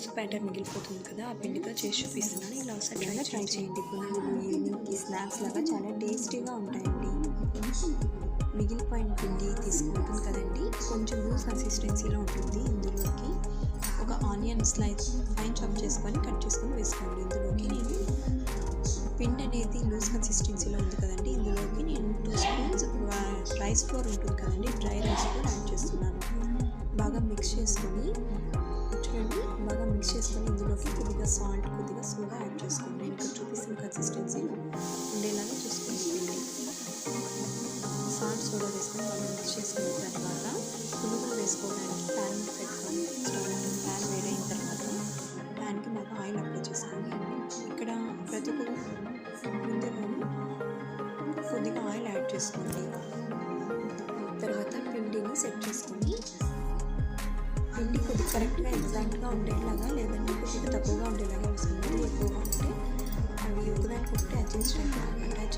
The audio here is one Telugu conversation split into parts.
దోశ బ్యాటర్ మిగిలిపోతుంది కదా, ఆ పిండితో చేసి చూపిస్తున్నాను. ఇలా ఒకసారి ట్రై చేయండి. పునుగులు ఈవినింగ్కి స్నాక్స్ లాగా చాలా టేస్టీగా ఉంటాయండి. మిగిలిపోయిన పిండి తీసుకుంటుంది కదండి, కొంచెం లూజ్ కన్సిస్టెన్సీలో ఉంటుంది. ఇందులోకి ఒక ఆనియన్ స్లైస్ ఫైన్ చాప్ చేసుకొని కట్ చేసుకొని వేసుకోండి. ఇందులోకి నేను పిండి అనేది లూజ్ కన్సిస్టెన్సీలో ఉంది కదండి, ఇందులోకి నేను 2 స్పూన్స్ రైస్ ఫ్లోర్ ఉంటుంది కదండి, డ్రై రైస్ ఫ్లోర్ యాడ్ చేస్తున్నాను. బాగా మిక్స్ చేసుకొని చూడండి, బాగా మిక్స్ చేసుకొని ఇందులోకి కొద్దిగా సాల్ట్, కొద్దిగా సోడా యాడ్ చేసుకోండి. నేను ఇక్కడ చూపిస్తున్న కన్సిస్టెన్సీలో ఉండేలాగా చూసుకోండి. సాల్ట్, సోడా వేసుకొని బాగా మిక్స్ చేసుకున్న తర్వాత పునుగులు వేసుకోవడానికి ప్యాన్ పెట్టుకొని ప్యాన్ వేడైన తర్వాత ప్యాన్కి బాగా ఆయిల్ అప్లై చేసుకోండి. ఇక్కడ ప్రతి ఒక్క ముందులోనూ కొద్దిగా ఆయిల్ యాడ్ చేసుకోండి. తర్వాత పిండిని సెట్ చేసుకొని, పిండి కొద్దిగా కరెక్ట్గా ఎగ్జాక్ట్గా ఉండేలాగా, లేదంటే కొద్దిగా తక్కువగా ఉండేలాగా వేసుకోండి. ఎక్కువగా ఉంటే అవి ఒకదానికి ఒకటి అటాచ్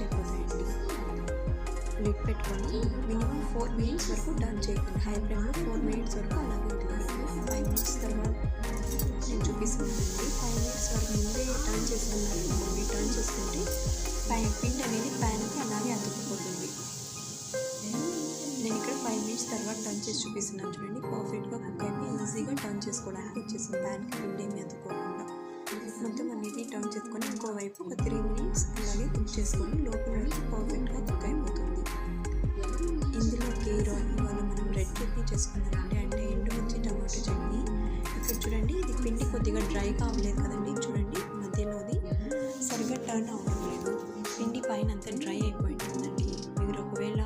అయిపోతాయండి. లిడ్ పెట్టుకొని మినిమం 4 మినిట్స్ వరకు టర్న్ చేయండి. హై ఫ్లేమ్లో 4 మినిట్స్ వరకు అలాగే ఉంటుంది. 5 మినిట్స్ తర్వాత నేను చూపిస్తున్నానండి. 5 మినిట్స్ వరకు ముందే టర్న్ చేసుకున్నాను. టర్న్ చేసుకుంటే పిండి అనేది ప్యాన్కి అలాగే అతుక్కుపోతుంది. నేను ఇక్కడ 5 మినిట్స్ తర్వాత టర్న్ చేసి చూపిస్తున్నాను. చూడండి, పర్ఫెక్ట్గా కుక్ అయిపోయి ఈజీగా టర్న్ చేసుకోవడానికి వచ్చేసింది. ప్యాన్కి పిండి ఏమి అతుక్కోకుండా మొత్తం అనేది టర్న్ చేసుకొని ఇంకోవైపు ఒక 3 మినిట్స్ అలాగే కుక్ చేసుకొని లోపల పర్ఫెక్ట్గా కుక్ అయిపోతుంది. ఇందులోకి ఇవాళ మనం రెడ్ చట్నీ చేసుకున్నామండి, అంటే ఎండుమిర్చి టమాటో చట్నీ. ఇక్కడ చూడండి, ఇది పిండి కొద్దిగా డ్రైగా అవ్వలేదు కదండి. చూడండి, మధ్యలోది సరిగ్గా టర్న్ అవ్వడం లేదు. పిండి పైన అంతా డ్రై అయిపోయింటుందండి. మీరు ఒకవేళ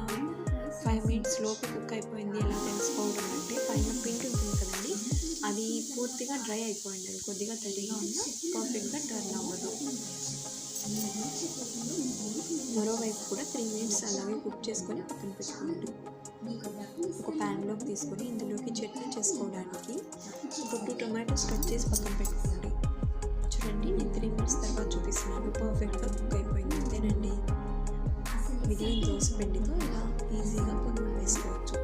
5 మినిట్స్ లోపు కుక్ అయిపోయింది ఎలా తెలుసుకోవడం అంటే, పైన పిండి ఉంటుంది కదండి, అది పూర్తిగా డ్రై అయిపోయింది. అది కొద్దిగా తడిగా ఉన్నా పర్ఫెక్ట్గా టర్న్ అవ్వదు. మరోవైపు కూడా 3 మినిట్స్ అలాగే కుక్ చేసుకొని పక్కన పెట్టుకోండి. ఒక ప్యాన్లోకి తీసుకొని ఇందులోకి చట్నీ చేసుకోవడానికి ఒక 2 టొమాటోస్ కట్ చేసి పక్కన పెట్టుకోండి. చూడండి, నేను 3 మినిట్స్ తర్వాత చూపిస్తున్నాను. పర్ఫెక్ట్గా కుక్ అయిపోయింది. అంతేనండి, మిగిలిన దోశ పిండితో ఇలా ఈజీగా పునుగులు వేసుకోవచ్చు.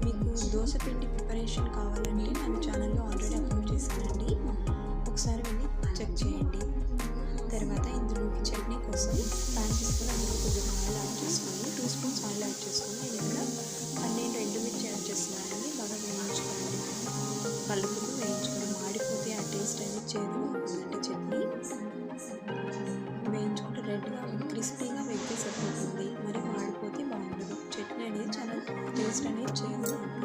మీకు దోశ పిండి ప్రిపరేషన్ కావాలంటే మన ఛానల్లో ఆల్రెడీ అప్లోడ్ చేశానండి, ఒకసారి వెళ్ళి చెక్ చేయండి. తర్వాత ఇందులోకి చట్నీ కోసం ప్యాన్ తీసుకొని అందులో కొద్దిగా ఆయిల్ యాడ్ చేసుకొని 2 స్పూన్స్ ఆయిల్ యాడ్ చేసుకొని నేను ఇక్కడ 12 ఎండుమిర్చి యాడ్ చేస్తున్నానండి. బాగా వేయించుకోండి, కలుపుతూ వేయించుకోండి. మాడిపోతే ఆ టేస్ట్ అనేది చేదుగా ఉంటుందండి. చట్నీ వేయించుకుంటే రెడ్గా క్రిస్పీగా వేస్తే సరిపోతుంది, మరి మాడిపోతే బాగుండదు. చట్నీ అనేది చాలా టేస్ట్ అనేది చేదుగా ఉంటుంది.